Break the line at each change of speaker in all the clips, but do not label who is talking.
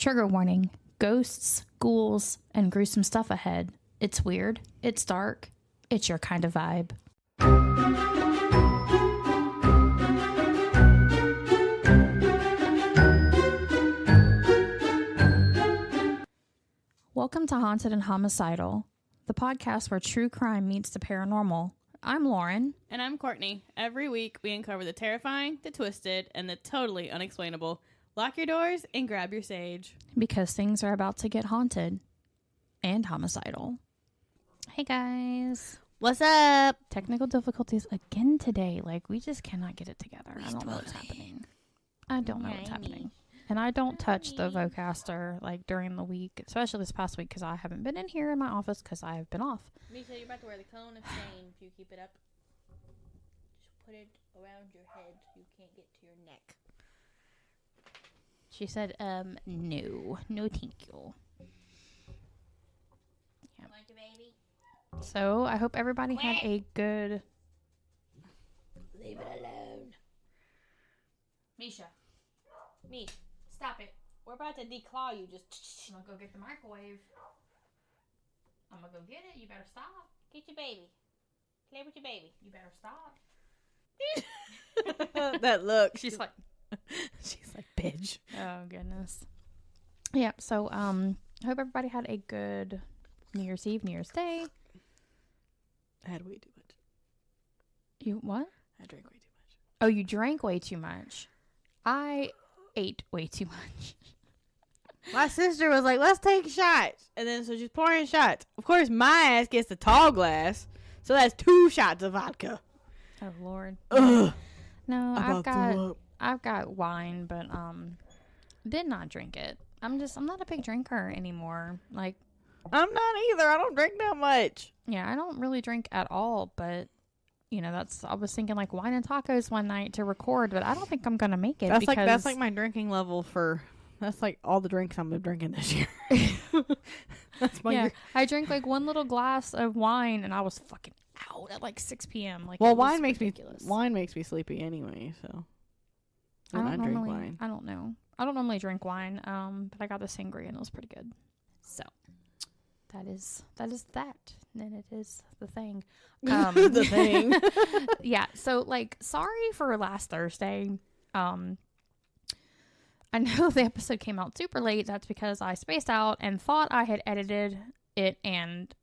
Trigger warning. Ghosts, ghouls, and gruesome stuff ahead. It's weird. It's dark. It's your kind of vibe. Welcome to Haunted and Homicidal, the podcast where true crime meets the paranormal. I'm Lauren.
And I'm Courtney. Every week we uncover the terrifying, the twisted, and the totally unexplainable. Lock your doors and grab your sage.
Because things are about to get haunted and homicidal. Hey guys.
What's up?
Technical difficulties again today. Like, we just cannot get it together. I don't know what's happening. I don't know what's happening. And I don't touch the Vocaster, like, during the week, especially this past week, because I haven't been in here in my office because I have been off.
Mischa, you're about to wear the cone of shame if you keep it up. Just put it around your head so you can't get to your neck.
She said, no. No, thank you. Yeah.
Like a baby?
So, I hope everybody had a good...
Leave it alone. Mischa. Me. Stop it. We're about to declaw you. Just.
I'm gonna go get the microwave. I'm gonna go get it. You better stop.
Get your baby. Play with your baby.
You better stop.
That look.
She's like,
bitch.
oh goodness. Yeah. So, I hope everybody had a good New Year's Eve, New Year's Day.
I had way too much.
You what?
I drank way too much.
Oh, you drank way too much. I ate way too much.
My sister was like, let's take shots. And then so she's pouring shots. Of course, my ass gets the tall glass. So that's 2 shots of vodka.
Oh Lord.
Ugh.
No, I've got wine, but did not drink it. I'm not a big drinker anymore. Like,
I'm not either. I don't drink that much.
Yeah, I don't really drink at all, but you know, I was thinking like wine and tacos one night to record, but I don't think I'm going to make it.
That's like my drinking level that's like all the drinks I'm drinking this year. That's my
I drank like one little glass of wine and I was fucking out at like 6 p.m. Like,
well, wine makes me sleepy anyway, so
I don't
drink wine.
I don't know. I don't normally drink wine, but I got the sangria and it was pretty good. So that is that. And it is the thing.
The thing.
Yeah. So, like, sorry for last Thursday. I know the episode came out super late. That's because I spaced out and thought I had edited it and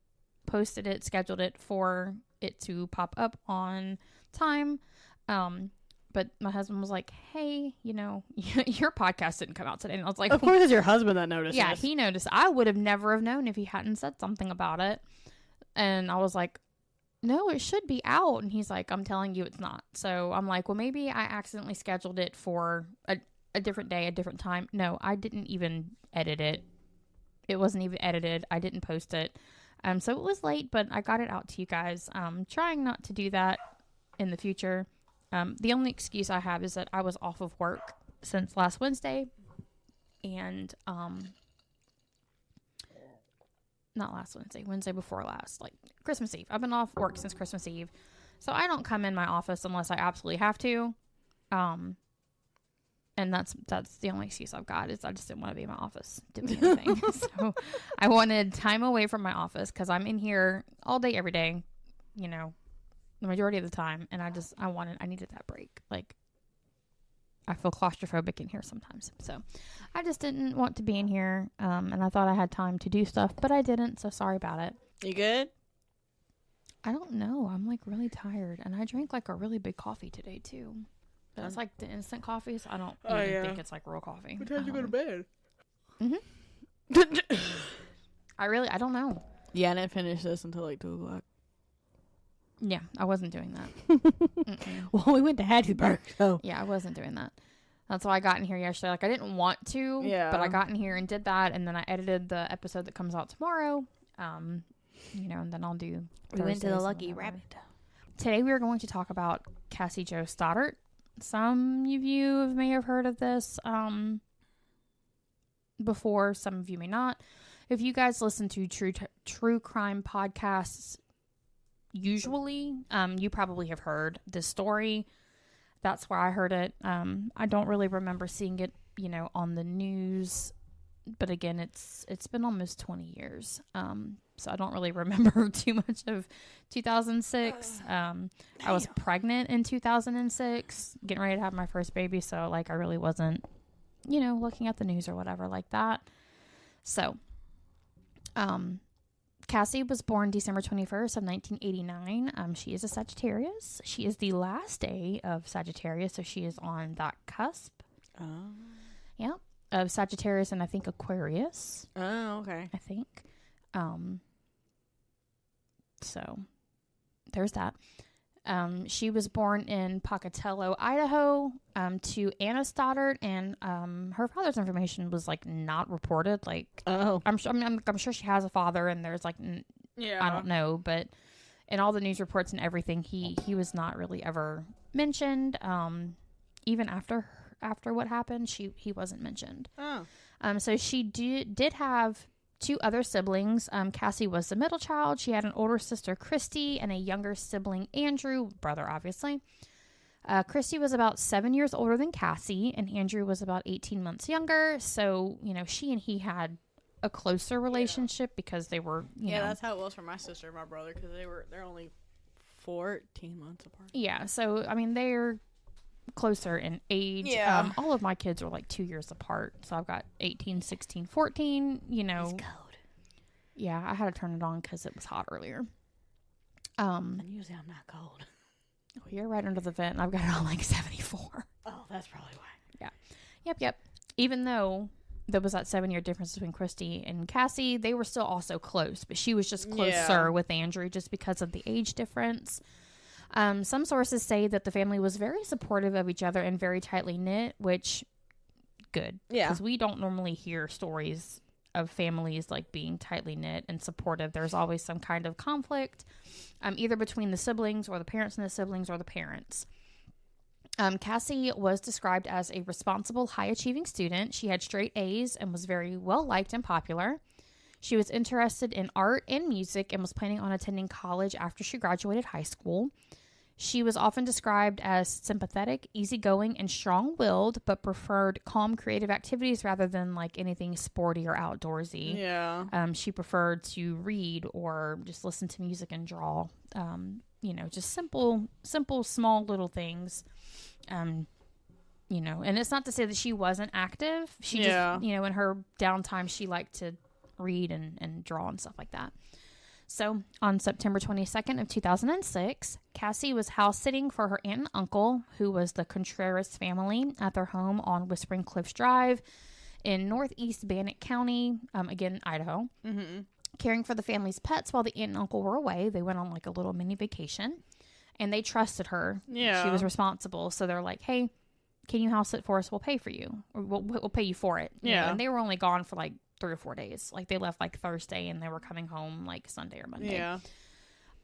posted it, scheduled it for it to pop up on time. But my husband was like, hey, you know, your podcast didn't come out today. And I was like,
of course it's your husband that noticed.
Yeah, he noticed. I would have never have known if he hadn't said something about it. And I was like, no, it should be out. And he's like, I'm telling you it's not. So I'm like, well, maybe I accidentally scheduled it for a different day, a different time. No, I didn't even edit it. It wasn't even edited. I didn't post it. So it was late, but I got it out to you guys. Trying not to do that in the future. The only excuse I have is that I was off of work since last Wednesday. And, not last Wednesday before last, like Christmas Eve. I've been off work since Christmas Eve. So I don't come in my office unless I absolutely have to. And that's the only excuse I've got is I just didn't want to be in my office doing anything. So I wanted time away from my office because I'm in here all day, every day, you know, the majority of the time. And I needed that break. Like, I feel claustrophobic in here sometimes. So I just didn't want to be in here. And I thought I had time to do stuff, but I didn't. So sorry about it.
You good?
I don't know. I'm like really tired. And I drank like a really big coffee today too. But it's like the instant coffee. So I don't even think it's like real coffee.
What time did you go to bed?
Mm-hmm. I don't know.
Yeah, I didn't finish this until like 2 o'clock.
Yeah, I wasn't doing that.
Well, we went to Hattiesburg, so.
Yeah, I wasn't doing that. That's why I got in here yesterday. Like, I didn't want to, but I got in here and did that, and then I edited the episode that comes out tomorrow. You know, and then I'll do
We went to the Lucky Rabbit.
Today we are going to talk about Cassie Jo Stoddart. Some of you may have heard of this before. Some of you may not. If you guys listen to true crime podcasts, usually, you probably have heard this story. That's where I heard it. I don't really remember seeing it, you know, on the news but again, it's been almost 20 years. So I don't really remember too much of 2006. I was pregnant in 2006, getting ready to have my first baby. So like, I really wasn't, looking at the news or whatever like that. So, Cassie was born December 21st of 1989. She is a Sagittarius. She is the last day of Sagittarius, so she is on that cusp. Oh. Yeah. Of Sagittarius and I think Aquarius.
Oh, okay.
I think. So there's that. She was born in Pocatello, Idaho, to Anna Stoddart, and her father's information was like not reported. Like, I'm sure she has a father, and there's like, I don't know, but in all the news reports and everything, he was not really ever mentioned. Even after what happened, he wasn't mentioned. Oh. So she did have 2 other siblings. Cassie was the middle child. She had an older sister, Christy, and a younger sibling, Andrew, brother, obviously. Christy was about 7 years older than Cassie, and Andrew was about 18 months younger. So, she and he had a closer relationship because they were, you know.
That's how it was for my sister and my brother, because they're only 14 months apart. Yeah,
so, I mean, they're closer in age. Yeah. All of my kids are like 2 years apart. So I've got 18, 16, 14, It's cold. Yeah, I had to turn it on because it was hot earlier.
And usually I'm not cold.
Oh, you're right under the vent and I've got it on like 74.
Oh, that's probably why.
Yeah. Yep. Even though there was that 7-year difference between Christy and Cassie, they were still also close, but she was just closer with Andrew just because of the age difference. Some sources say that the family was very supportive of each other and very tightly knit, which good. Yeah. Because we don't normally hear stories of families like being tightly knit and supportive. There's always some kind of conflict, either between the siblings or the parents and the siblings or the parents. Cassie was described as a responsible, high-achieving student. She had straight A's and was very well-liked and popular. She was interested in art and music and was planning on attending college after she graduated high school. She was often described as sympathetic, easygoing, and strong-willed, but preferred calm, creative activities rather than like anything sporty or outdoorsy. Yeah. She preferred to read or just listen to music and draw. Just simple, small little things. And it's not to say that she wasn't active. She just, in her downtime, she liked to read and draw and stuff like that. So on September 22nd of 2006, Cassie was house sitting for her aunt and uncle, who was the Contreras family, at their home on Whispering Cliffs Drive in northeast Bannock County, again, Idaho. Mm-hmm. Caring for the family's pets while the aunt and uncle were away. They went on like a little mini vacation, and they trusted her. Yeah. She was responsible. So they're like, hey, can you house sit for us? We'll pay for you. Or we'll pay you for it. Yeah. And they were only gone for like 3 or 4 days. Like they left like Thursday and they were coming home like Sunday or Monday. Yeah.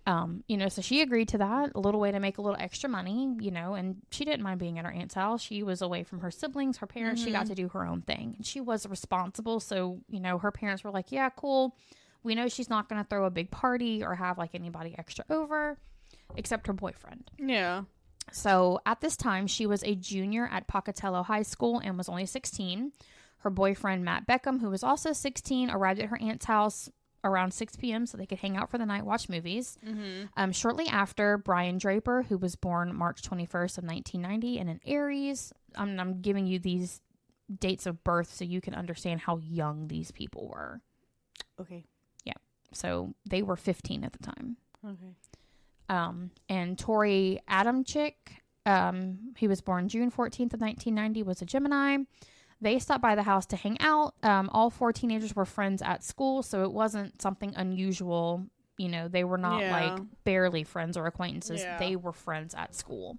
So she agreed to that, a little way to make a little extra money, and she didn't mind being at her aunt's house. She was away from her siblings, her parents. Mm-hmm. She got to do her own thing. And she was responsible. So, her parents were like, yeah, cool. We know she's not going to throw a big party or have like anybody extra over except her boyfriend. Yeah. So at this time, she was a junior at Pocatello High School and was only 16. Her boyfriend, Matt Beckham, who was also 16, arrived at her aunt's house around 6 p.m. so they could hang out for the night, watch movies. Mm-hmm. Shortly after, Brian Draper, who was born March 21st of 1990 and an Aries. I'm giving you these dates of birth so you can understand how young these people were. Okay. Yeah. So they were 15 at the time. Okay. And Tori Adamczyk, he was born June 14th of 1990, was a Gemini. They stopped by the house to hang out. All 4 teenagers were friends at school, so it wasn't something unusual. They were not like barely friends or acquaintances. Yeah. They were friends at school.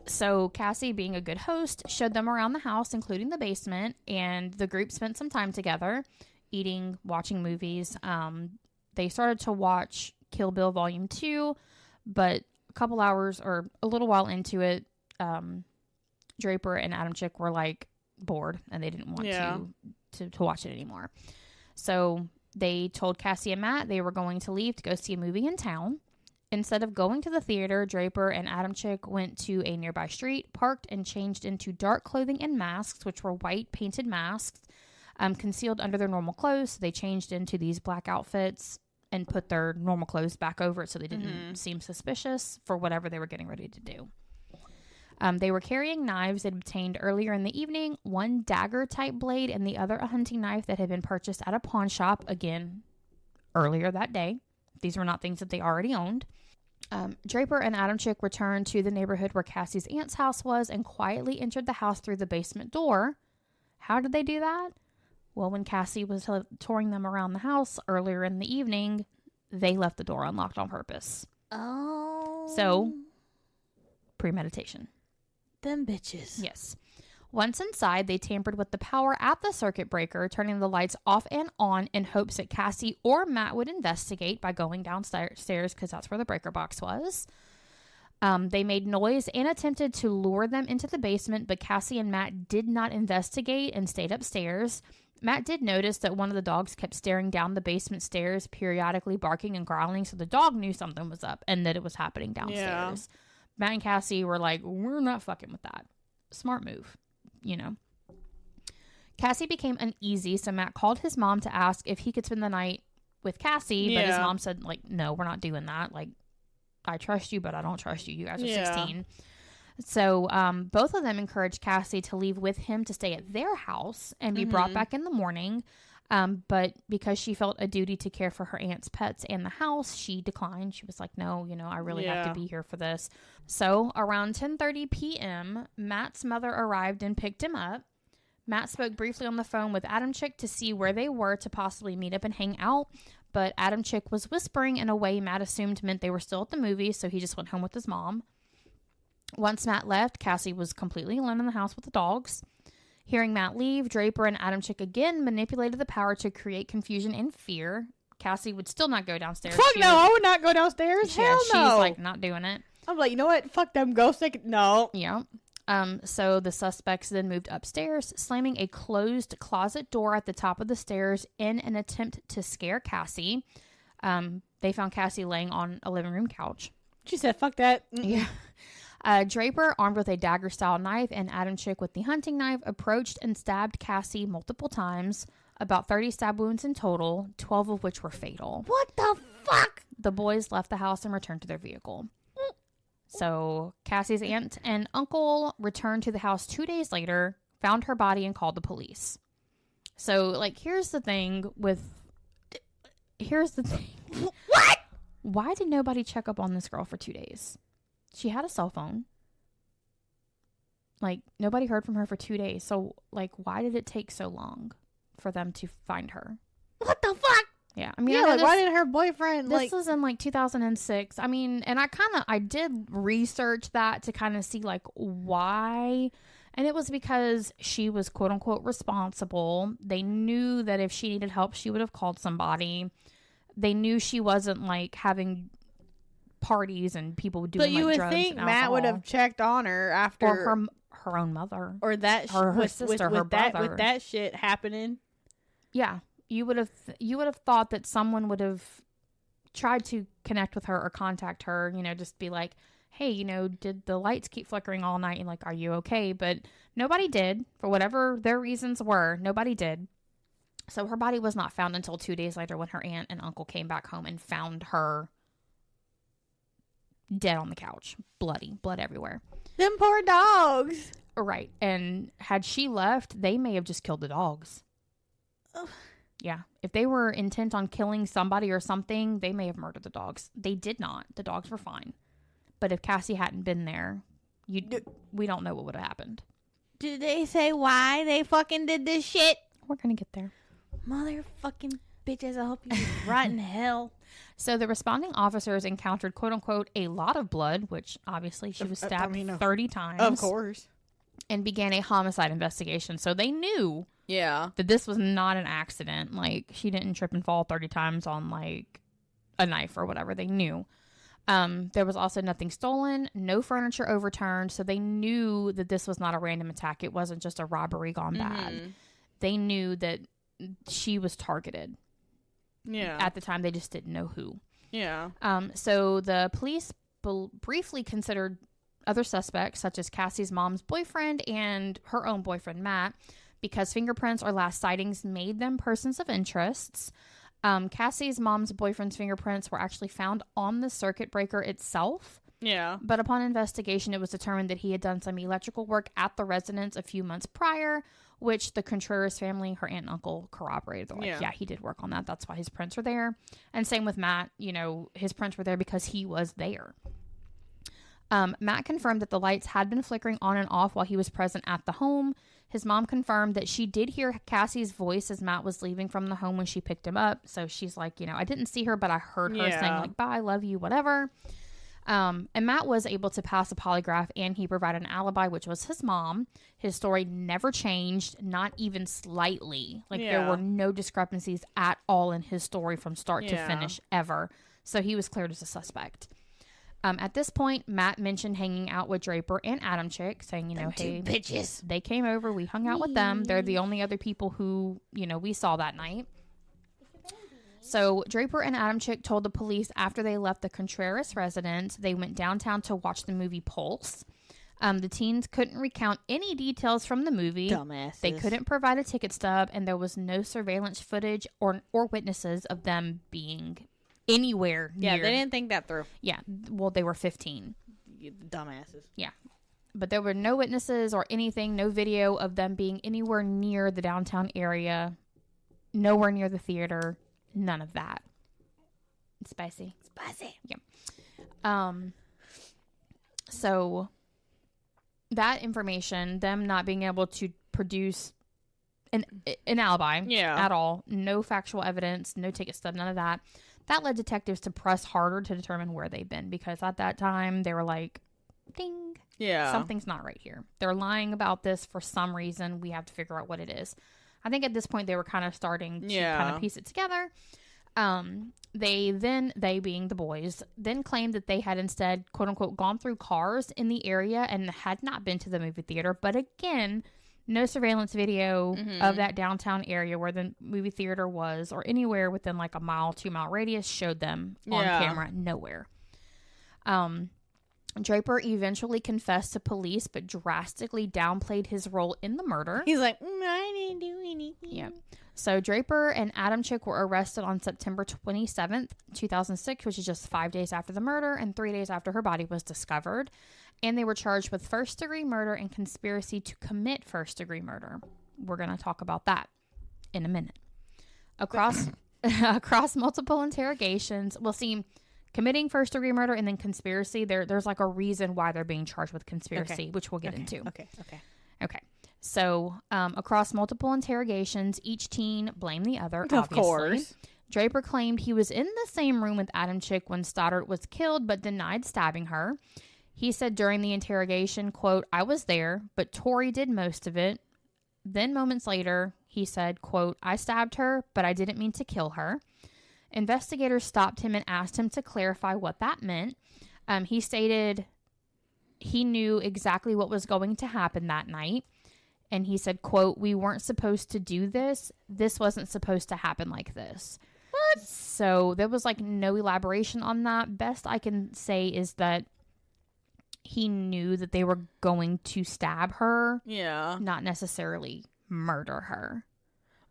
So Cassie, being a good host, showed them around the house, including the basement, and the group spent some time together, eating, watching movies. They started to watch Kill Bill Volume 2, but a couple hours or a little while into it, Draper and Adamczyk were like bored and they didn't want to watch it anymore. So they told Cassie and Matt they were going to leave to go see a movie in town. Instead of going to the theater, Draper and Adam Chick went to a nearby street, parked, and changed into dark clothing and masks, which were white painted masks, concealed under their normal clothes. So they changed into these black outfits and put their normal clothes back over it so they didn't seem suspicious for whatever they were getting ready to do. They were carrying knives they'd obtained earlier in the evening, one dagger-type blade and the other a hunting knife that had been purchased at a pawn shop, again, earlier that day. These were not things that they already owned. Draper and Adam Chick returned to the neighborhood where Cassie's aunt's house was and quietly entered the house through the basement door. How did they do that? Well, when Cassie was touring them around the house earlier in the evening, they left the door unlocked on purpose.
Oh.
So, premeditation.
Them bitches.
Yes. Once inside, they tampered with the power at the circuit breaker, turning the lights off and on in hopes that Cassie or Matt would investigate by going downstairs because that's where the breaker box was. They made noise and attempted to lure them into the basement, but Cassie and Matt did not investigate and stayed upstairs. Matt did notice that one of the dogs kept staring down the basement stairs, periodically barking and growling, so the dog knew something was up and that it was happening downstairs. Yeah. Matt and Cassie were like, we're not fucking with that. Smart move. You know. Cassie became uneasy, so Matt called his mom to ask if he could spend the night with Cassie, but his mom said, like, no, we're not doing that. Like, I trust you, but I don't trust you. You guys are 16. So both of them encouraged Cassie to leave with him to stay at their house and be brought back in the morning. But because she felt a duty to care for her aunt's pets and the house, she declined. She was like, no, I really have to be here for this. So around 10:30 p.m., Matt's mother arrived and picked him up. Matt spoke briefly on the phone with Adam Chick to see where they were to possibly meet up and hang out. But Adam Chick was whispering in a way Matt assumed meant they were still at the movie, so he just went home with his mom. Once Matt left, Cassie was completely alone in the house with the dogs. Hearing Matt leave, Draper and Adam Chick again manipulated the power to create confusion and fear. Cassie would still not go downstairs.
Fuck no, I would not go downstairs. Hell no.
She's like, not doing it.
I'm like, you know what? Fuck them ghosts. No.
Yeah. So the suspects then moved upstairs, slamming a closed closet door at the top of the stairs in an attempt to scare Cassie. They found Cassie laying on a living room couch.
She said, fuck that.
Yeah. Draper, armed with a dagger-style knife, and Adam Chick with the hunting knife, approached and stabbed Cassie multiple times, about 30 stab wounds in total, 12 of which were fatal.
What the fuck?
The boys left the house and returned to their vehicle. So Cassie's aunt and uncle returned to the house 2 days later, found her body, and called the police. So, like, here's the thing. What? Why did nobody check up on this girl for 2 days? She had a cell phone. Like, nobody heard from her for 2 days. So, like, why did it take so long for them to find her?
What the fuck?
Yeah. I mean,
yeah, like, why didn't her boyfriend,
this was in, like, 2006. I mean, and I did research that to kind of see, like, why. And it was because she was, quote unquote, responsible. They knew that if she needed help, she would have called somebody. They knew she wasn't, like, having parties and people doing,
but you
like,
would
drugs
think
and
Matt
alcohol.
would have checked on her after,
or her own mother,
or that
her sister, her brother,
with that shit happening.
Yeah, you would have thought that someone would have tried to connect with her or contact her. Just be like, hey, did the lights keep flickering all night? And like, are you okay? But nobody did, for whatever their reasons were. Nobody did. So her body was not found until 2 days later when her aunt and uncle came back home and found her dead on the couch. Blood everywhere.
Them poor dogs.
Right. And had she left, they may have just killed the dogs.
Ugh.
Yeah. If they were intent on killing somebody or something, they may have murdered the dogs. They did not. The dogs were fine. But if Cassie hadn't been there, we don't know what would have happened.
Did they say why they fucking did this shit?
We're going to get there.
Motherfucking bitches, I hope you rot in hell.
So the responding officers encountered, quote unquote, a lot of blood, which obviously she was stabbed 30 times.
Of course. And
began a homicide investigation. So they knew that this was not an accident. Like, she didn't trip and fall 30 times on, like, a knife or whatever. They knew. There was also nothing stolen, no furniture overturned. So they knew that this was not a random attack. It wasn't just a robbery gone bad. They knew that she was targeted. Yeah. At the time, they just didn't know who.
Yeah.
So the police briefly considered other suspects, such as Cassie's mom's boyfriend and her own boyfriend, Matt, because fingerprints or last sightings made them persons of interest. Cassie's mom's boyfriend's fingerprints were actually found on the circuit breaker itself.
Yeah.
But upon investigation, it was determined that he had done some electrical work at the residence a few months prior, which the Contreras family, her aunt and uncle, corroborated. They're like, yeah, he did work on that. That's why his prints are there. And same with Matt. You know, his prints were there because he was there. Matt confirmed that the lights had been flickering on and off while he was present at the home. His mom confirmed that she did hear Cassie's voice as Matt was leaving from the home when she picked him up. So she's like, you know, I didn't see her, but I heard her saying like, bye, love you, whatever. And Matt was able to pass a polygraph, and he provided an alibi, which was his mom. His story never changed, not even slightly. Like there were no discrepancies at all in his story from start to finish ever. So he was cleared as a suspect. At this point, Matt mentioned hanging out with Draper and Adam Chick, saying, you know, hey,
bitches.
They came over. We hung out with them. They're the only other people who, you know, we saw that night. So Draper and Adam Chick told the police after they left the Contreras residence, they went downtown to watch the movie Pulse. The teens couldn't recount any details from the movie.
Dumbasses.
They couldn't provide a ticket stub, and there was no surveillance footage or witnesses of them being anywhere near.
Yeah, they didn't think that through.
Yeah, well, they were 15.
Dumbasses.
Yeah. But there were no witnesses or anything, no video of them being anywhere near the downtown area, nowhere near the theater, none of that. It's spicy. Yeah. So that information, them not being able to produce an alibi at all, no factual evidence, no ticket stub, none of that. That led detectives to press harder to determine where they've been, because at that time they were like, ding, something's not right here. They're lying about this for some reason. We have to figure out what it is. I think at this point they were kind of starting to kind of piece it together. They being the boys, then claimed that they had instead, quote unquote, gone through cars in the area and had not been to the movie theater. But again, no surveillance video of that downtown area where the movie theater was, or anywhere within like a 2-mile radius showed them on camera. Nowhere. Draper eventually confessed to police, but drastically downplayed his role in the murder.
He's like, I didn't do anything.
Yeah. So Draper and Adam Chick were arrested on September 27th, 2006, which is just 5 days after the murder and 3 days after her body was discovered. And they were charged with first-degree murder and conspiracy to commit first-degree murder. We're going to talk about that in a minute. Across multiple interrogations, we'll see committing first-degree murder and then conspiracy. There's like a reason why they're being charged with conspiracy, which we'll get into. Okay. So, across multiple interrogations, each teen blamed the other, obviously.
Of course.
Draper claimed he was in the same room with Adam Chick when Stoddart was killed, but denied stabbing her. He said during the interrogation, quote, I was there, but Tori did most of it. Then moments later, he said, quote, I stabbed her, but I didn't mean to kill her. Investigators stopped him and asked him to clarify what that meant. He stated he knew exactly what was going to happen that night. And he said, quote, we weren't supposed to do this. This wasn't supposed to happen like this. What? So there was like no elaboration on that. Best I can say is that he knew that they were going to stab her. Yeah. Not necessarily murder her.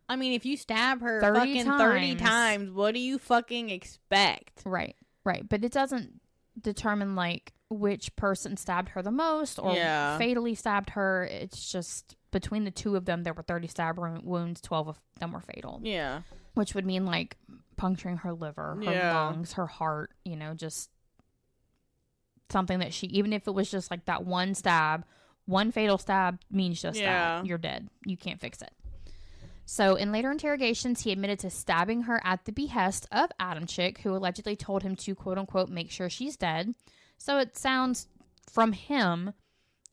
I mean, if you stab her 30 times, what do you fucking expect?
Right. But it doesn't determine like which person stabbed her the most or fatally stabbed her. It's just between the two of them, there were 30 stab wounds. 12 of them were fatal. Yeah. Which would mean like puncturing her liver, her lungs, her heart, you know, just something that even if it was just like that one stab, one fatal stab means just that. You're dead. You can't fix it. So in later interrogations, he admitted to stabbing her at the behest of Adam Chick, who allegedly told him to, quote unquote, make sure she's dead. So it sounds from him,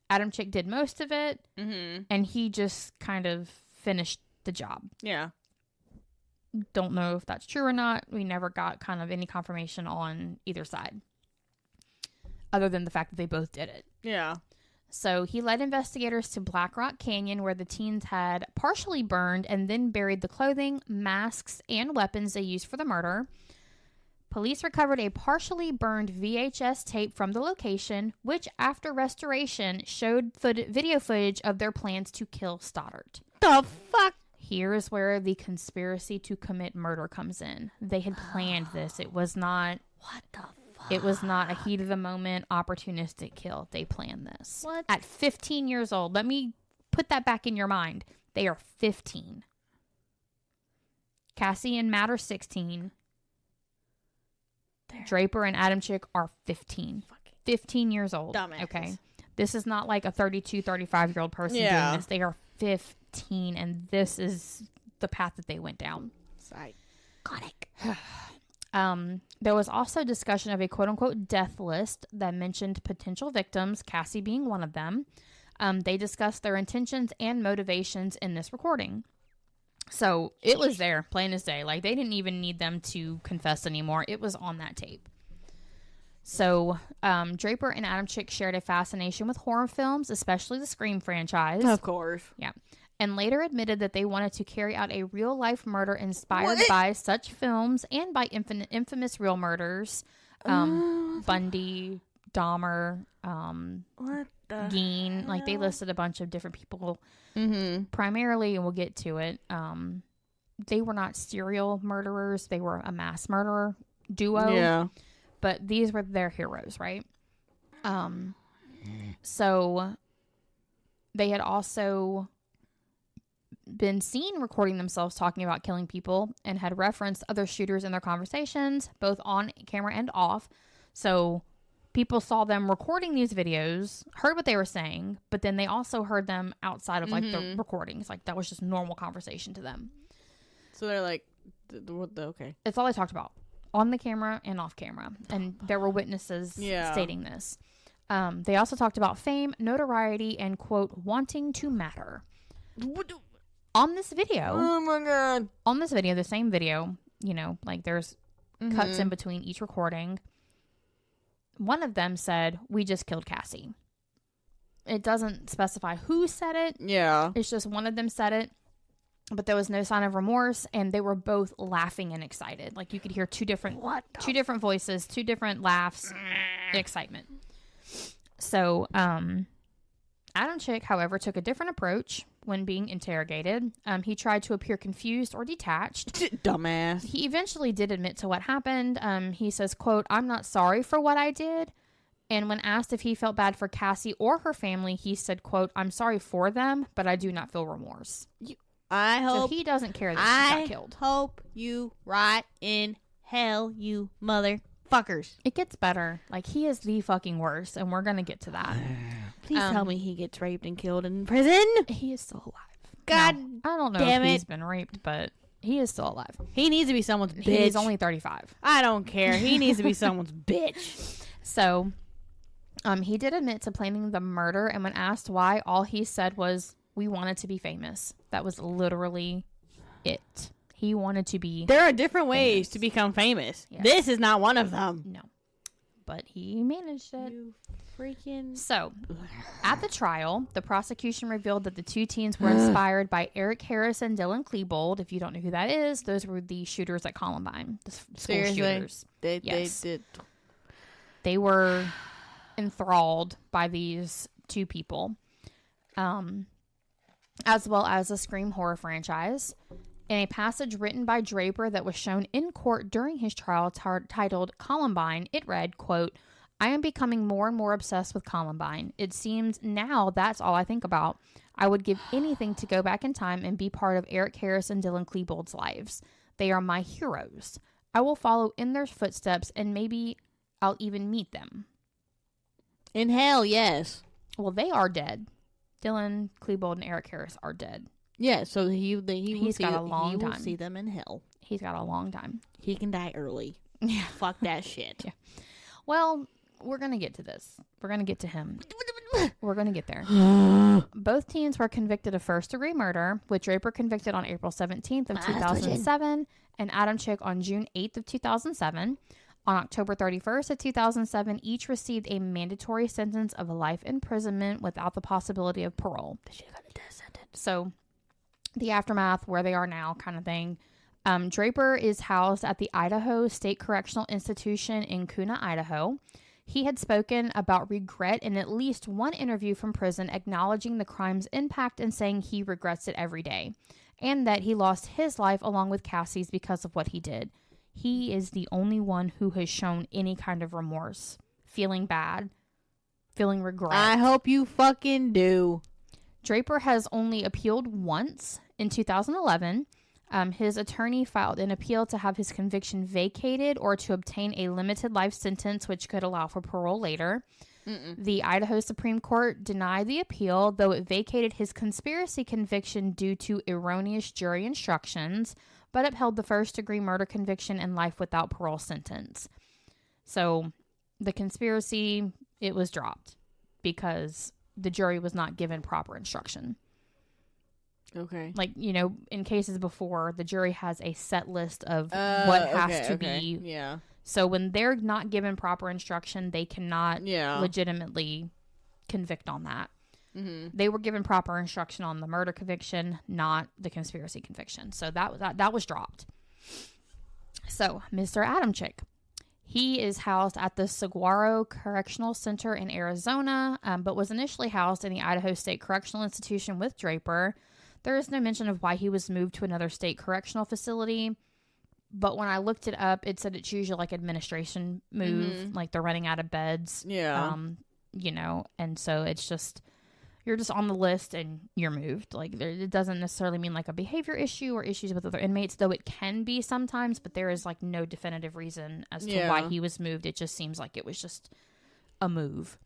Adam Chick did most of it, and he just kind of finished the job. Yeah. Don't know if that's true or not. We never got kind of any confirmation on either side, other than the fact that they both did it. Yeah. So he led investigators to Black Rock Canyon, where the teens had partially burned and then buried the clothing, masks, and weapons they used for the murder. Police recovered a partially burned VHS tape from the location, which after restoration showed video footage of their plans to kill Stoddart.
The fuck?
Here is where the conspiracy to commit murder comes in. They had planned this. It was not...
What the fuck?
It was not a heat of the moment, opportunistic kill. They planned this.
What?
At 15 years old. Let me put that back in your mind. They are 15. Cassie and Matt are 16. Draper and Adam Chick are 15. 15 years old.
Dumbasses. Okay.
This is not like a 32, 35-year-old person doing this. They are 15, and this is the path that they went down.
Psychotic.
There was also discussion of a quote-unquote death list that mentioned potential victims, Cassie being one of them. They discussed their intentions and motivations in this recording. So it was there, plain as day. Like, they didn't even need them to confess anymore. It was on that tape. So Draper and Adam Chick shared a fascination with horror films, especially the Scream franchise.
Of course.
Yeah. And later admitted that they wanted to carry out a real-life murder inspired by such films and by infamous real murders. Bundy, Dahmer, Gein. Like, they listed a bunch of different people. Primarily, and we'll get to it, they were not serial murderers. They were a mass murderer duo.
Yeah.
But these were their heroes, right? So they had also been seen recording themselves talking about killing people and had referenced other shooters in their conversations, both on camera and off. So people saw them recording these videos, heard what they were saying, but then they also heard them outside of like the recordings. Like, that was just normal conversation to them.
So they're like, okay.
It's all they talked about on the camera and off camera. And there were witnesses stating this. They also talked about fame, notoriety, and quote, wanting to matter. On this video.
Oh my God.
On this video, the same video, you know, like there's cuts in between each recording. One of them said, "We just killed Cassie." It doesn't specify who said it.
Yeah.
It's just one of them said it. But there was no sign of remorse, and they were both laughing and excited. Like, you could hear two different voices, two different laughs, excitement. So, Adam Chick, however, took a different approach when being interrogated. He tried to appear confused or detached.
Dumbass.
He eventually did admit to what happened. He says, quote, "I'm not sorry for what I did." And when asked if he felt bad for Cassie or her family, he said, quote, "I'm sorry for them, but I do not feel remorse."
I hope.
So he doesn't care that she got killed.
I hope you rot in hell, you motherfuckers.
It gets better. Like, he is the fucking worst, and we're going to get to that.
Please tell me he gets raped and killed in prison.
He is still alive.
God
I don't know
damn
if
it.
he's been raped, but he is still alive.
He needs to be someone's bitch.
He's only 35.
I don't care. He needs to be someone's bitch.
So, he did admit to planning the murder, and when asked why, all he said was, "We wanted to be famous." That was literally it. He wanted to be
There are different ways to become famous.
Yes.
This is not one of them.
No. But he managed it.
You freaking...
So, at the trial, the prosecution revealed that the two teens were inspired by Eric Harris and Dylan Klebold. If you don't know who that is, those were the shooters at Columbine. The school
Seriously?
shooters.
They
Yes.
did.
They were enthralled by these two people. As well as the Scream horror franchise. In a passage written by Draper that was shown in court during his trial titled Columbine, it read, quote, "I am becoming more and more obsessed with Columbine. It seems now that's all I think about. I would give anything to go back in time and be part of Eric Harris and Dylan Klebold's lives. They are my heroes. I will follow in their footsteps and maybe I'll even meet them."
In hell, yes.
Well, they are dead. Dylan Klebold and Eric Harris are dead.
Yeah, so he
He's got a long
he will
time.
see them in hell.
He's got a long time.
He can die early.
Yeah.
Fuck that shit.
Yeah. Well, we're going to get to this. We're going to get to him. We're going to get there. Both teens were convicted of first-degree murder, with Draper convicted on April 17th of 2007 and Adam Chick on June 8th of 2007. On October 31st of 2007, each received a mandatory sentence of life imprisonment without the possibility of parole.
They should have got a death sentence.
So, the aftermath, where they are now kind of thing. Draper is housed at the Idaho State Correctional Institution in Kuna, Idaho. He had spoken about regret in at least one interview from prison, acknowledging the crime's impact and saying he regrets it every day, and that he lost his life along with Cassie's because of what he did. He is the only one who has shown any kind of remorse, feeling bad, feeling regret.
I hope you fucking do.
Draper has only appealed once in 2011. His attorney filed an appeal to have his conviction vacated or to obtain a limited life sentence, which could allow for parole later. The Idaho Supreme Court denied the appeal, though it vacated his conspiracy conviction due to erroneous jury instructions, but upheld the first-degree murder conviction and life without parole sentence. So the conspiracy, it was dropped because the jury was not given proper instruction.
Okay.
Like, you know, in cases before, the jury has a set list of what has to be.
Yeah.
So when they're not given proper instruction, they cannot
Yeah.
legitimately convict on that.
Mm-hmm.
They were given proper instruction on the murder conviction, not the conspiracy conviction. So that was dropped. So Mr. Adamczyk, he is housed at the Saguaro Correctional Center in Arizona, but was initially housed in the Idaho State Correctional Institution with Draper. There is no mention of why he was moved to another state correctional facility, but when I looked it up, it said it's usually like administration move, like they're running out of beds.
Yeah.
You know, and so it's just, you're just on the list and you're moved. Like, it doesn't necessarily mean like a behavior issue or issues with other inmates, though it can be sometimes, but there is like no definitive reason as to why he was moved. It just seems like it was just a move.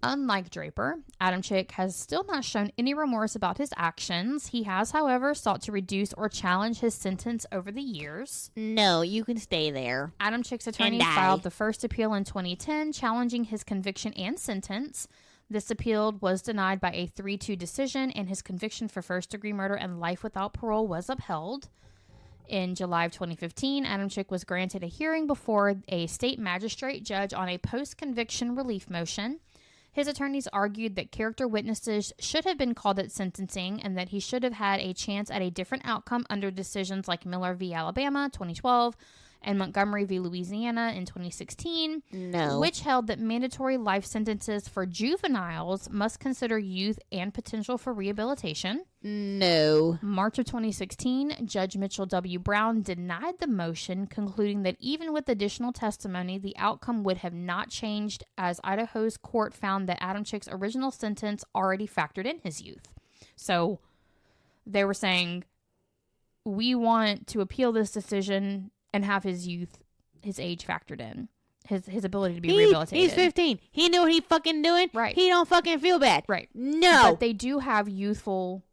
Unlike Draper, Adamczyk has still not shown any remorse about his actions. He has, however, sought to reduce or challenge his sentence over the years.
No, you can stay there.
Adamczyk's attorney filed the first appeal in 2010, challenging his conviction and sentence. This appeal was denied by a 3-2 decision, and his conviction for first-degree murder and life without parole was upheld. In July of 2015, Adamczyk was granted a hearing before a state magistrate judge on a post-conviction relief motion. His attorneys argued that character witnesses should have been called at sentencing and that he should have had a chance at a different outcome under decisions like Miller v. Alabama, 2012, and Montgomery v. Louisiana in 2016, which held that mandatory life sentences for juveniles must consider youth and potential for rehabilitation. March of 2016, Judge Mitchell W. Brown denied the motion, concluding that even with additional testimony, the outcome would have not changed, as Idaho's court found that Adamczyk's original sentence already factored in his youth. So they were saying, we want to appeal this decision and have his youth, his age factored in. His ability to be rehabilitated.
He's 15. He knew what he fucking doing.
Right.
He don't fucking feel bad.
Right.
No.
But they do have youthful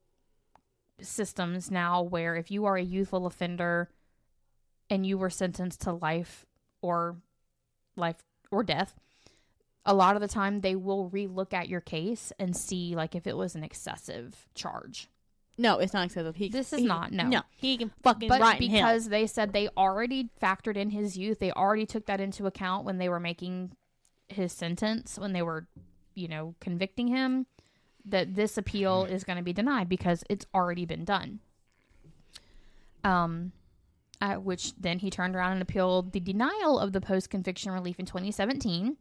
systems now where if you are a youthful offender and you were sentenced to life or death, a lot of the time they will relook at your case and see like if it was an excessive charge.
No, it's not excessive.
This is not. No,
he can fucking
but
rot in hell.
Because they said they already factored in his youth, they already took that into account when they were making his sentence, when they were, convicting him, that this appeal is going to be denied because it's already been done. Which then he turned around and appealed the denial of the post-conviction relief in 2017.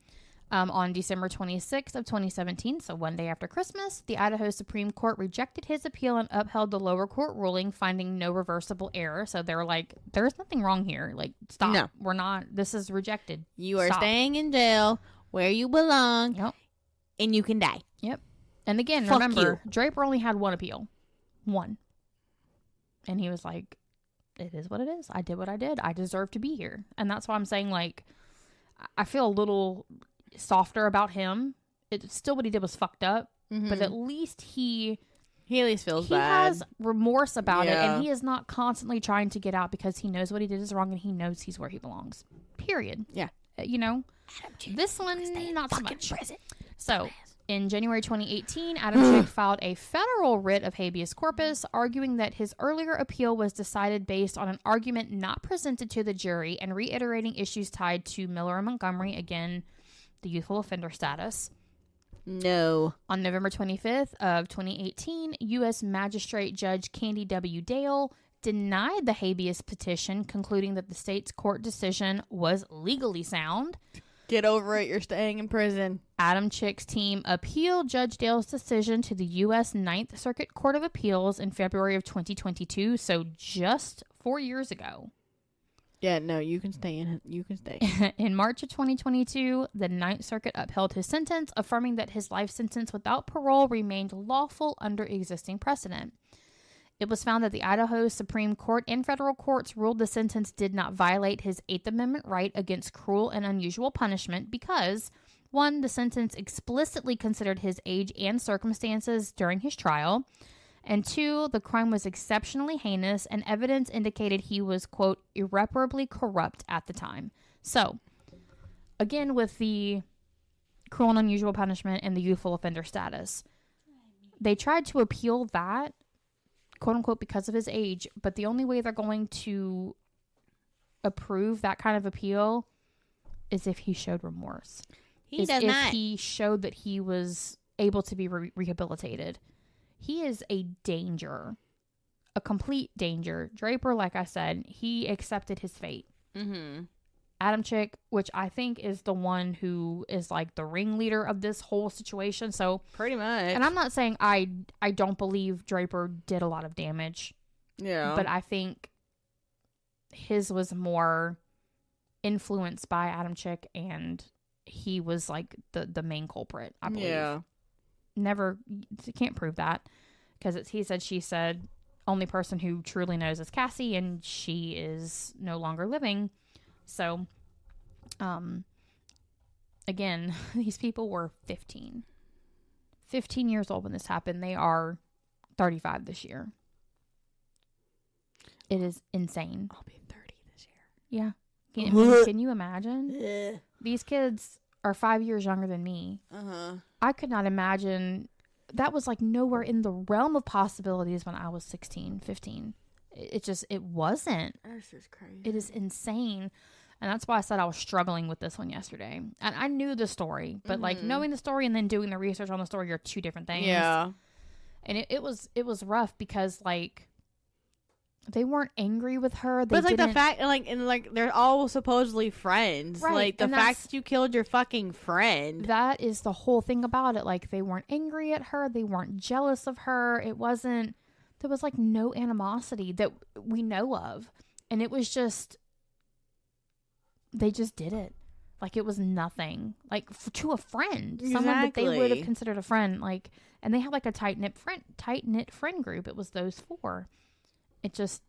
On December 26th of 2017, so one day after Christmas, the Idaho Supreme Court rejected his appeal and upheld the lower court ruling, finding no reversible error. So they were like, there's nothing wrong here. Like, stop.
No.
We're not. This is rejected.
You are
Stop.
staying in jail where you belong.
Yep.
And you can die.
Yep. And again,
Fuck
remember,
you.
Draper only had one appeal. One. And he was like, it is what it is. I did what I did. I deserve to be here. And that's why I'm saying, like, I feel a little softer about him. It's still what he did was fucked up, but at least he
at least feels bad.
He has remorse about it, and he is not constantly trying to get out because he knows what he did is wrong and he knows he's where he belongs. Period.
Yeah.
This one not so much. So in January 2018, Adamczyk filed a federal writ of habeas corpus, arguing that his earlier appeal was decided based on an argument not presented to the jury and reiterating issues tied to Miller and Montgomery, again, the youthful offender status.
No.
On November 25th of 2018, U.S. Magistrate Judge Candy W. Dale denied the habeas petition, concluding that the state's court decision was legally sound.
Get over it. You're staying in prison.
Adam Chick's team appealed Judge Dale's decision to the U.S. Ninth Circuit Court of Appeals in February of 2022, so just 4 years ago.
Yeah, no, you can stay in. You can stay.
In March of 2022, the Ninth Circuit upheld his sentence, affirming that his life sentence without parole remained lawful under existing precedent. It was found that the Idaho Supreme Court and federal courts ruled the sentence did not violate his Eighth Amendment right against cruel and unusual punishment because, 1, the sentence explicitly considered his age and circumstances during his trial, and 2, the crime was exceptionally heinous and evidence indicated he was, quote, irreparably corrupt at the time. So, again, with the cruel and unusual punishment and the youthful offender status, they tried to appeal that, quote unquote, because of his age, but the only way they're going to approve that kind of appeal is if he showed remorse.
He does not.
If he showed that he was able to be rehabilitated. He is a danger, a complete danger. Draper, like I said, he accepted his fate.
Mm-hmm.
Adam Chick, which I think is the one who is like the ringleader of this whole situation. So
pretty much.
And I'm not saying I don't believe Draper did a lot of damage.
Yeah.
But I think his was more influenced by Adam Chick, and he was like the main culprit, I believe. Yeah. Never, can't prove that because it's he said, she said. Only person who truly knows is Cassie, and she is no longer living. So, again, these people were 15 years old when this happened. They are 35 this year. It is insane.
I'll be 30 this year.
Yeah. Can you imagine? These kids are 5 years younger than me.
Uh-huh.
I could not imagine. That was like nowhere in the realm of possibilities when I was 16, 15. It wasn't.
That's just crazy.
It is insane. And that's why I said I was struggling with this one yesterday. And I knew the story, but like knowing the story and then doing the research on the story are two different things.
Yeah.
And it was rough because like they weren't angry with her. They
but it's like the fact, like they're all supposedly friends.
Right.
Like the fact that you killed your fucking friend.
That is the whole thing about it. Like they weren't angry at her. They weren't jealous of her. It wasn't. There was like no animosity that we know of, and it was just. They just did it. Like it was nothing. Like to a friend, someone that they would have considered a friend. Like, and they had like a tight knit friend group. It was those four. It just,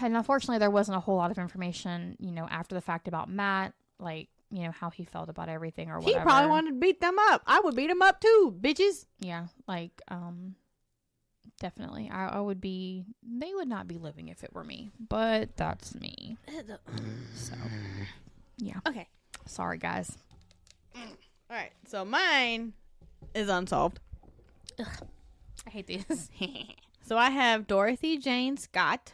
and unfortunately there wasn't a whole lot of information, after the fact about Matt, like, how he felt about everything or whatever.
He probably wanted to beat them up. I would beat them up too, bitches.
Yeah, like, definitely. They would not be living if it were me, but that's me. So, yeah.
Okay.
Sorry, guys.
All right, so mine is unsolved.
Ugh, I hate these.
So I have Dorothy Jane Scott.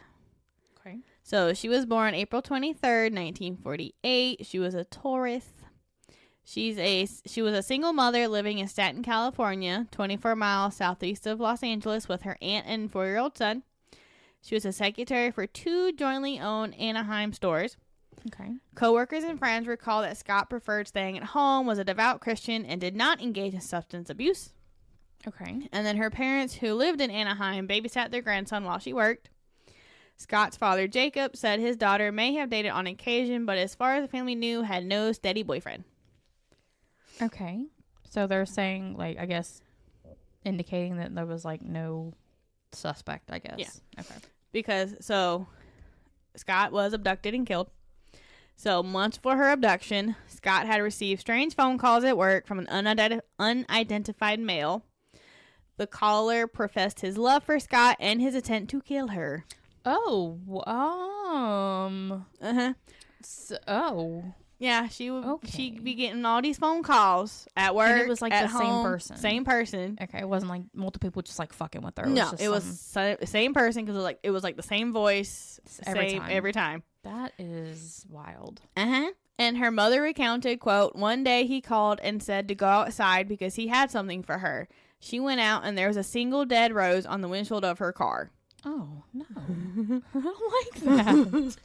Okay.
So she was born April 23rd, 1948. She was a Taurus. She was a single mother living in Staten, California, 24 miles southeast of Los Angeles with her aunt and 4-year-old son. She was a secretary for 2 jointly owned Anaheim stores.
Okay.
Coworkers and friends recall that Scott preferred staying at home, was a devout Christian, and did not engage in substance abuse.
Okay.
And then her parents, who lived in Anaheim, babysat their grandson while she worked. Scott's father, Jacob, said his daughter may have dated on occasion, but as far as the family knew, had no steady boyfriend.
Okay. So they're saying, like, I guess, indicating that there was, like, no suspect, I guess.
Yeah.
Okay.
Because, Scott was abducted and killed. So, months before her abduction, Scott had received strange phone calls at work from an unidentified male. The caller professed his love for Scott and his intent to kill her.
Oh,
Uh-huh.
Oh.
Yeah, she'd be getting all these phone calls at work. And
it was like the
home,
same person.
Same person.
Okay, it wasn't like multiple people just like fucking with her.
It was same person because it was like the same voice every time.
That is wild.
Uh-huh. And her mother recounted, quote, one day he called and said to go outside because he had something for her. She went out and there was a single dead rose on the windshield of her car.
Oh, no. I don't like that.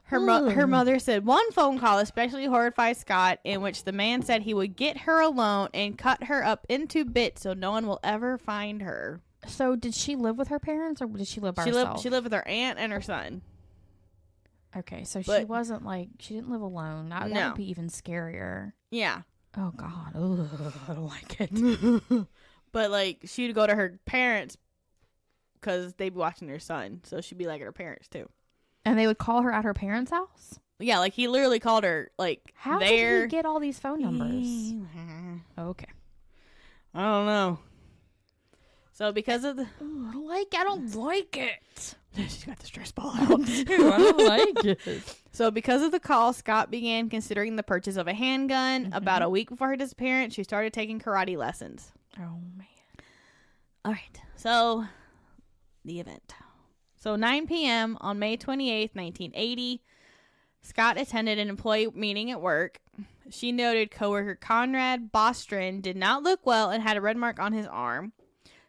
Her mother said one phone call especially horrified Scott, in which the man said he would get her alone and cut her up into bits so no one will ever find her.
So did she live with her parents or did she live by herself?
She lived with her aunt and her son.
Okay, so she wasn't she didn't live alone. That would be even scarier.
Yeah.
Oh, God. Ugh, I don't like it.
But, she'd go to her parents because they'd be watching their son. So she'd be at her parents, too.
And they would call her at her parents' house?
Yeah, he literally called her,
How did he get all these phone numbers? Okay.
I don't know. So because of the...
Ooh, I don't like it.
She's got the stress ball out.
I don't like it.
So because of the call, Scott began considering the purchase of a handgun.
Mm-hmm.
About a week before her disappearance, she started taking karate lessons.
Oh, man.
All right. So, the event. So, 9 p.m. on May 28th, 1980, Scott attended an employee meeting at work. She noted coworker Conrad Bostron did not look well and had a red mark on his arm.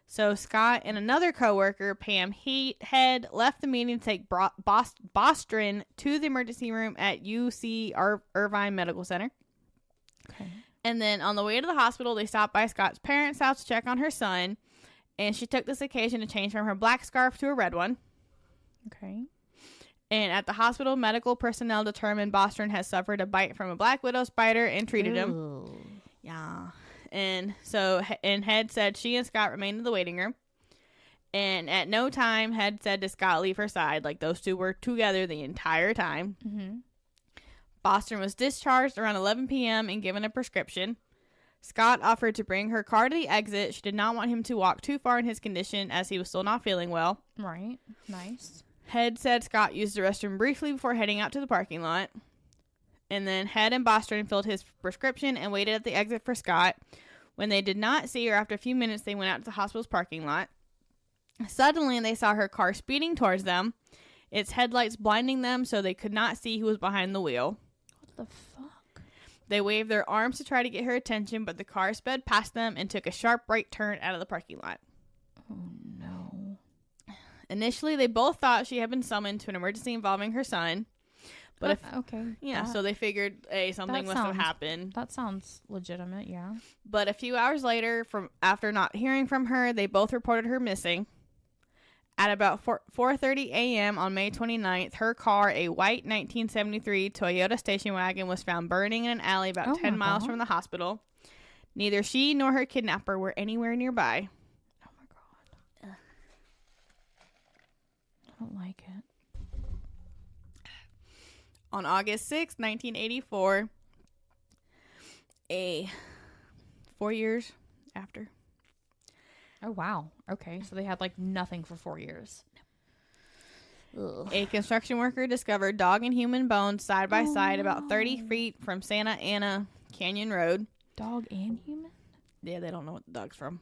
So Scott and another coworker, Pam Head, left the meeting to take Bostron to the emergency room at UC Irvine Medical Center.
Okay.
And then on the way to the hospital, they stopped by Scott's parents' house to check on her son. And she took this occasion to change from her black scarf to a red one.
Okay.
And at the hospital, medical personnel determined Bostron has suffered a bite from a black widow spider and treated him. Yeah. And Head said she and Scott remained in the waiting room. And at no time Head said to Scott leave her side. Those two were together the entire time.
Mm-hmm.
Bostron was discharged around 11 p.m. and given a prescription. Scott offered to bring her car to the exit. She did not want him to walk too far in his condition as he was still not feeling well.
Right. Nice.
Head said Scott used the restroom briefly before heading out to the parking lot. And then Head and Bostron filled his prescription and waited at the exit for Scott. When they did not see her after a few minutes, they went out to the hospital's parking lot. Suddenly, they saw her car speeding towards them, its headlights blinding them so they could not see who was behind the wheel.
What the fuck?
They waved their arms to try to get her attention, but the car sped past them and took a sharp right turn out of the parking lot.
Oh, no.
Initially, they both thought she had been summoned to an emergency involving her son. But
okay.
So they figured, something must have happened.
That sounds legitimate, yeah.
But a few hours later, after not hearing from her, they both reported her missing. At about 4:30 a.m. on May 29th, her car, a white 1973 Toyota station wagon, was found burning in an alley about 10 miles from the hospital. Neither she nor her kidnapper were anywhere nearby.
Oh, my God. I don't like it.
On August 6, 1984, 4 years after.
Oh, wow. Okay, so they had nothing for 4 years. Ugh.
A construction worker discovered dog and human bones side by side about 30 feet from Santa Ana Canyon Road.
Dog and human?
Yeah, they don't know what the dog's from.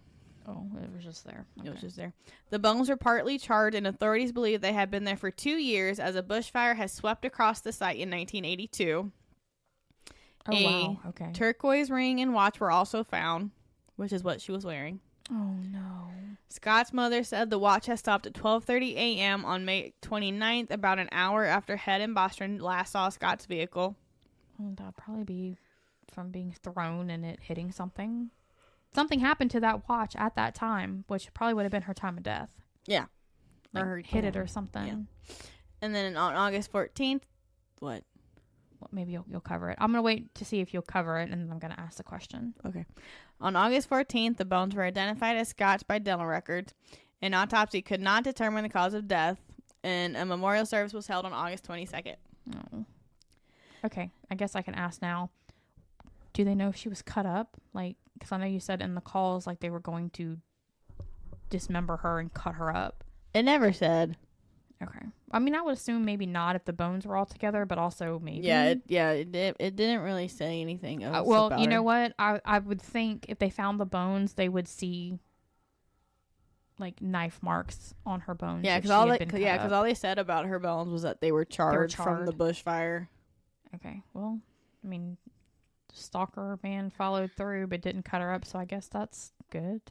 Oh, it was just there. Okay.
It was just there. The bones were partly charred, and authorities believe they had been there for 2 years as a bushfire has swept across the site in 1982.
Oh, wow. Okay.
Turquoise ring and watch were also found, which is what she was wearing.
Oh, no.
Scott's mother said the watch had stopped at 12:30 a.m. on May 29th, about an hour after Head and Bostron last saw Scott's vehicle.
Well, that'd probably be from being thrown and it hitting something. Something happened to that watch at that time, which probably would have been her time of death.
Yeah.
Or hit it or something.
Yeah. And then on August 14th, what?
Well, maybe you'll cover it. I'm going to wait to see if you'll cover it, and then I'm going to ask the question.
Okay. On August 14th, the bones were identified as Scott's by dental records. An autopsy could not determine the cause of death, and a memorial service was held on August 22nd.
Oh. Okay, I guess I can ask now. Do they know if she was cut up? Because I know you said in the calls, they were going to dismember her and cut her up.
It never said.
Okay. I mean, I would assume maybe not if the bones were all together, but also maybe.
It didn't really say anything else
well, you know what? I would think if they found the bones, they would see knife marks on her bones.
Yeah, because all they said about her bones was that they were charred from the bushfire.
Okay. Well, I mean, the stalker man followed through but didn't cut her up, so I guess that's good.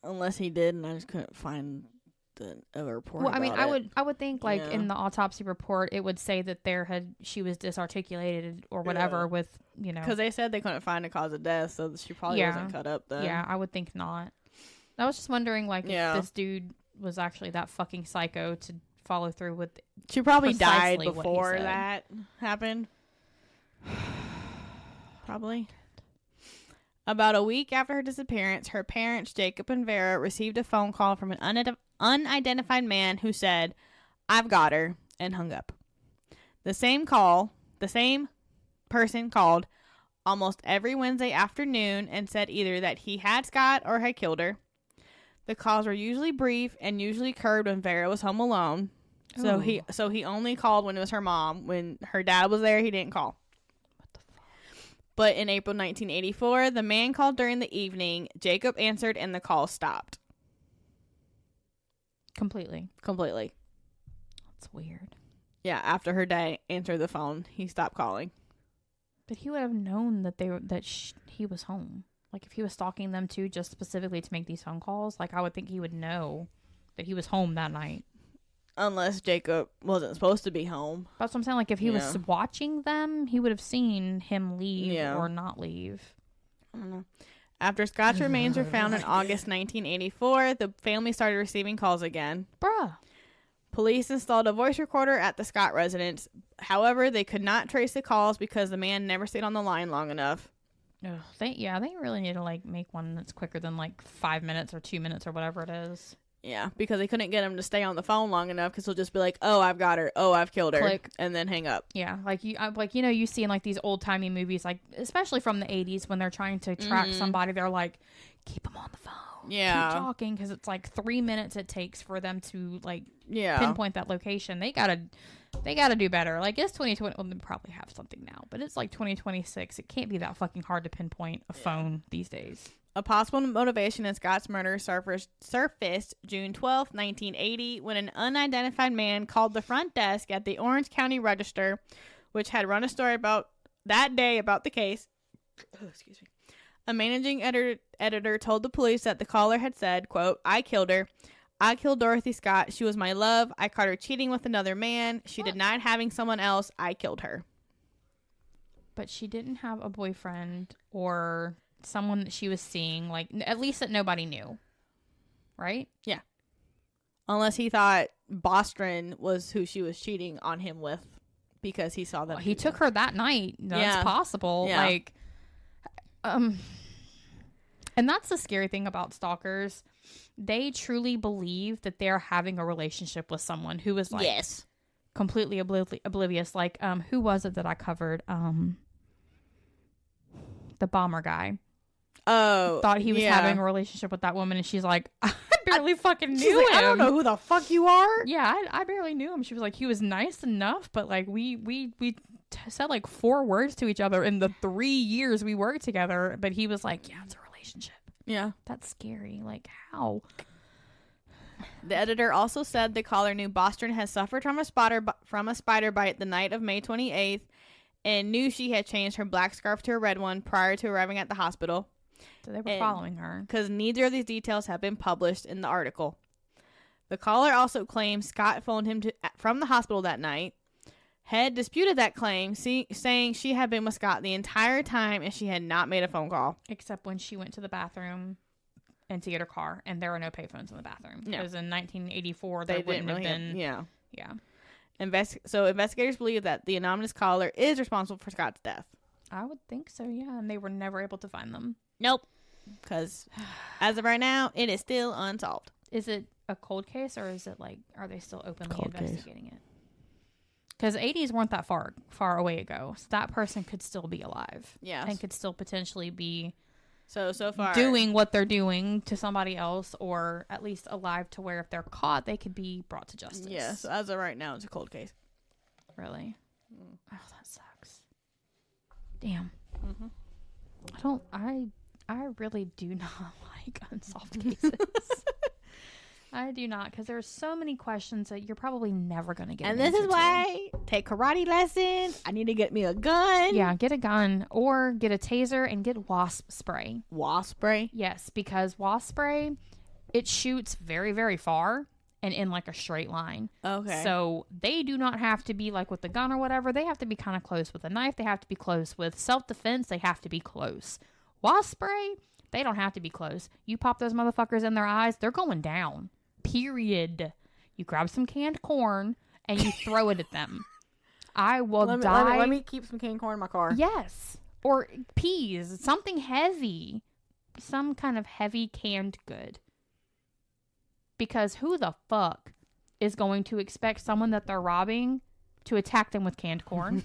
Unless he did, and I just couldn't find a report.
Well, I mean,
about it.
I would think like in the autopsy report, it would say that she was disarticulated or whatever with, you know.
Because they said they couldn't find a cause of death, so she probably wasn't cut up then.
Yeah, I would think not. I was just wondering, like, if this dude was actually that fucking psycho to follow through with.
She probably died before that happened. Probably. About a week after her disappearance, her parents, Jacob and Vera, received a phone call from an unidentified man who said, "I've got her," and hung up. The same person called almost every Wednesday afternoon and said either that he had Scott or had killed her. The calls were usually brief and usually occurred when Vera was home alone. So he only called when it was her mom. When her dad was there, he didn't call. But in April 1984, the man called during the evening. Jacob answered and the call stopped.
Completely.
That's
weird.
Yeah, after her dad answered the phone, he stopped calling.
But he would have known that he was home. Like, if he was stalking them too, just specifically to make these phone calls, like, I would think he would know that he was home that night.
Unless Jacob wasn't supposed to be home.
That's what I'm saying. Like, if he was watching them, he would have seen him leave or not leave.
I don't know. After Scott's remains were found in August 1984, the family started receiving calls again.
Bruh.
Police installed a voice recorder at the Scott residence. However, they could not trace the calls because the man never stayed on the line long enough.
Ugh, they really need to, like, make one that's quicker than, like, 5 minutes or 2 minutes or whatever it is.
Yeah, because they couldn't get him to stay on the phone long enough because he'll just be like, "Oh, I've got her. Oh, I've killed her."
Click.
And then hang up.
Yeah, you see in, like, these old-timey movies, like, especially from the 80s when they're trying to track somebody, they're like, keep them on the phone.
Yeah.
Keep talking because it's, like, 3 minutes it takes for them to, like, pinpoint that location. They gotta do better. Like, it's 2020. Well, they probably have something now, but it's, like, 2026. It can't be that fucking hard to pinpoint a phone these days.
A possible motivation in Scott's murder surfaced June 12th, 1980, when an unidentified man called the front desk at the Orange County Register, which had run a story about the case. Excuse me. A managing editor told the police that the caller had said, quote, "I killed her. I killed Dorothy Scott. She was my love. I caught her cheating with another man. She denied having someone else. I killed her."
But she didn't have a boyfriend or someone that she was seeing, like, at least that nobody knew, right?
Yeah. Unless he thought Bostrom was who she was cheating on him with because he saw them.
Well, he took her that night. That's possible. Yeah. Like, and that's the scary thing about stalkers. They truly believe that they're having a relationship with someone who is, like, completely oblivious. Like, who was it that I covered? The bomber guy. Oh, thought he was having a relationship with that woman, and she's like, I barely fucking knew him.
I don't know who the fuck you are.
Yeah, I barely knew him. She was like, he was nice enough, but, like, we said, like, 4 words to each other in the 3 years we worked together, but he was like, yeah, it's a relationship.
Yeah.
That's scary. Like, how?
The editor also said the caller knew Bostrom had suffered from a spider bite the night of May 28th and knew she had changed her black scarf to a red one prior to arriving at the hospital.
So they were following her.
Because neither of these details have been published in the article. The caller also claimed Scott phoned him from the hospital that night. Head disputed that claim, saying she had been with Scott the entire time and she had not made a phone call. Except
when she went to the bathroom and to get her car, and there were no payphones in the bathroom. Because in 1984, there wouldn't have been.
Yeah. So investigators believe that the anonymous caller is responsible for Scott's death.
I would think so, yeah. And they were never able to find them.
Nope. Because as of right now, it is still unsolved.
Is it a cold case, or is it, like, are they still openly investigating it? Because 80s weren't that far away ago. So that person could still be alive. Yeah. And could still potentially be so far doing what they're doing to somebody else, or at least alive to where if they're caught, they could be brought to justice.
Yes. As of right now, it's a cold case.
Really? Oh, that sucks. Damn. Mm-hmm. I really do not like unsolved cases. I do not, because there's so many questions that you're probably never going to get.
And this is why take karate lessons. I need to get me a gun.
Yeah, get a gun or get a taser and get wasp spray.
Wasp spray?
Yes, because wasp spray, it shoots very, very far. and in like a straight line.
Okay.
So they do not have to be like with the gun or whatever. They have to be kind of close with a knife. They have to be close with self-defense. They have to be close. Wasp spray, they don't have to be close. You pop those motherfuckers in their eyes, they're going down. Period. You grab some canned corn and you throw it at them. I will die.
Let me keep some canned corn in my car.
Yes. Or peas. Something heavy. Some kind of heavy canned good. Because who the fuck is going to expect someone that they're robbing to attack them with canned corn?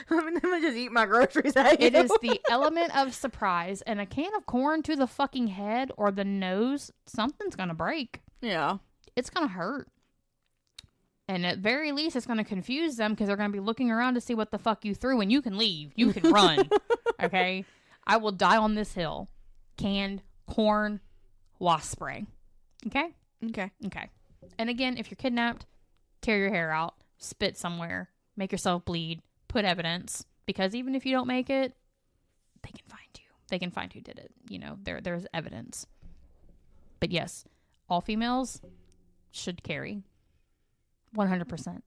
I'm gonna just eat my groceries at you.
It is the element of surprise. And a can of corn to the fucking head or the nose, something's going to break.
Yeah.
It's going to hurt. And at very least, it's going to confuse them because they're going to be looking around to see what the fuck you threw, and you can leave. You can run. Okay? I will die on this hill. Canned corn, wasp spray. Okay?
Okay.
Okay. And again, if you're kidnapped, tear your hair out, spit somewhere, make yourself bleed, put evidence, because even if you don't make it, they can find you. They can find who did it. You know, there's evidence. But yes, all females should carry. 100%.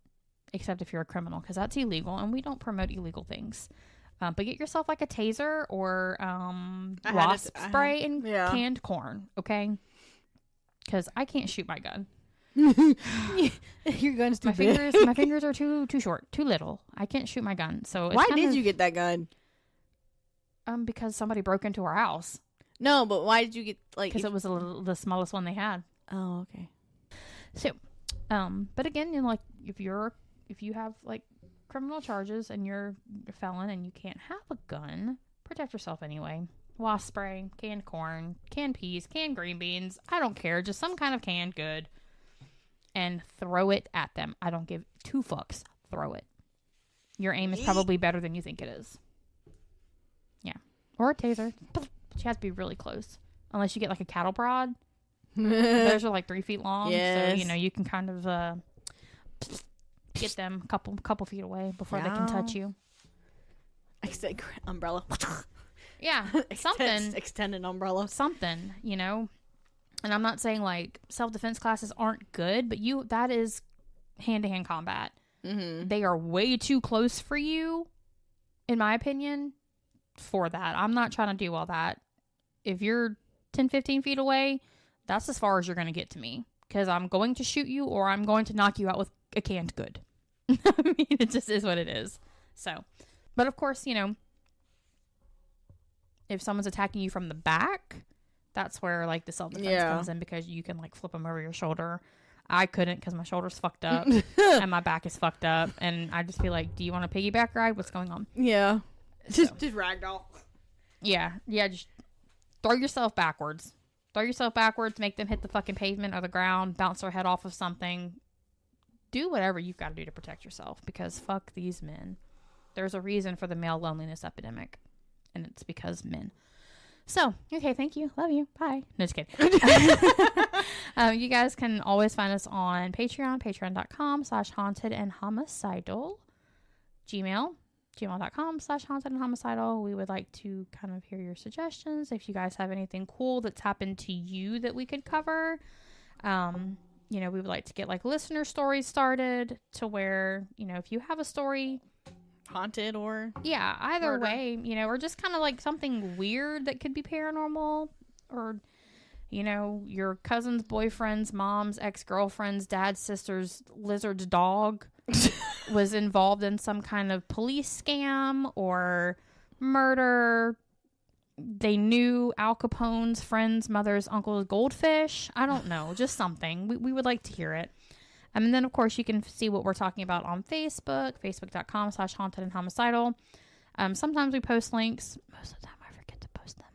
Except if you're a criminal, because that's illegal, and we don't promote illegal things. But get yourself like a taser or wasp spray and canned corn, okay? Because I can't shoot my gun.
Your gun's too big.
My fingers are too short, too little. I can't shoot my gun. So it's
why did you get that gun?
Because somebody broke into our house.
No, but why did you get
because it was the smallest one they had.
Oh, okay.
So, but again, you know, like if you have like criminal charges and you're a felon and you can't have a gun, protect yourself anyway. Wasp spray, canned corn, canned peas, canned green beans. I don't care. Just some kind of canned good. And throw it at them. I don't give two fucks. Throw it. Your aim is probably better than you think it is. Yeah. Or a taser. But you have to be really close. Unless you get like a cattle prod. Those are like 3 feet long. Yes. So, you know, you can kind of get them a couple feet away before they can touch you.
I said umbrella.
Yeah. Something.
Extend an umbrella.
Something, you know. And I'm not saying like self-defense classes aren't good, but that is hand-to-hand combat. Mm-hmm. They are way too close for you, in my opinion, for that. I'm not trying to do all that. If you're 10, 15 feet away, that's as far as you're going to get to me. Because I'm going to shoot you or I'm going to knock you out with a canned good. I mean, it just is what it is. So, but of course, you know, if someone's attacking you from the back, that's where like the self-defense comes in, because you can like flip them over your shoulder. I couldn't because my shoulder's fucked up and my back is fucked up, and I just feel like, do you want a piggyback ride? What's going on?
Yeah, just ragdoll.
Yeah, just throw yourself backwards. Make them hit the fucking pavement or the ground, bounce their head off of something. Do whatever you've got to do to protect yourself, because fuck these men. There's a reason for the male loneliness epidemic, and it's because men. So, okay, thank you. Love you. Bye. No, just kidding. You guys can always find us on Patreon, patreon.com/hauntedandhomicidal. gmail.com/hauntedandhomicidal. We would like to kind of hear your suggestions. If you guys have anything cool that's happened to you that we could cover. You know, we would like to get like listener stories started to where, you know, if you have a story,
haunted or
either murder. Way, you know, or just kind of like something weird that could be paranormal, or, you know, your cousin's boyfriend's mom's ex-girlfriend's dad's sister's lizard's dog was involved in some kind of police scam or murder. They knew Al Capone's friend's mother's uncle's goldfish. I don't know, just something. We would like to hear it. And then, of course, you can see what we're talking about on Facebook, facebook.com/hauntedandhomicidal. Sometimes we post links. Most of the time I forget to post them.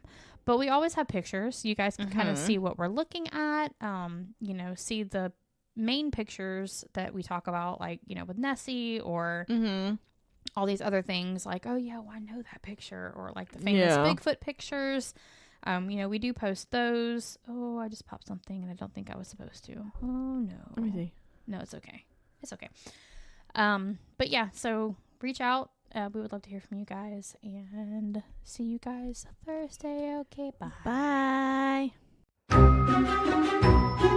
But we always have pictures. You guys can kind of see what we're looking at. You know, see the main pictures that we talk about, like, you know, with Nessie or all these other things. Like, oh, yeah, well, I know that picture. Or, like, the famous Bigfoot pictures. You know, we do post those. Oh, I just popped something and I don't think I was supposed to. Oh, no.
Let me see.
No, it's okay. It's okay. But yeah, so reach out. We would love to hear from you guys, and see you guys Thursday. Okay, bye.
Bye.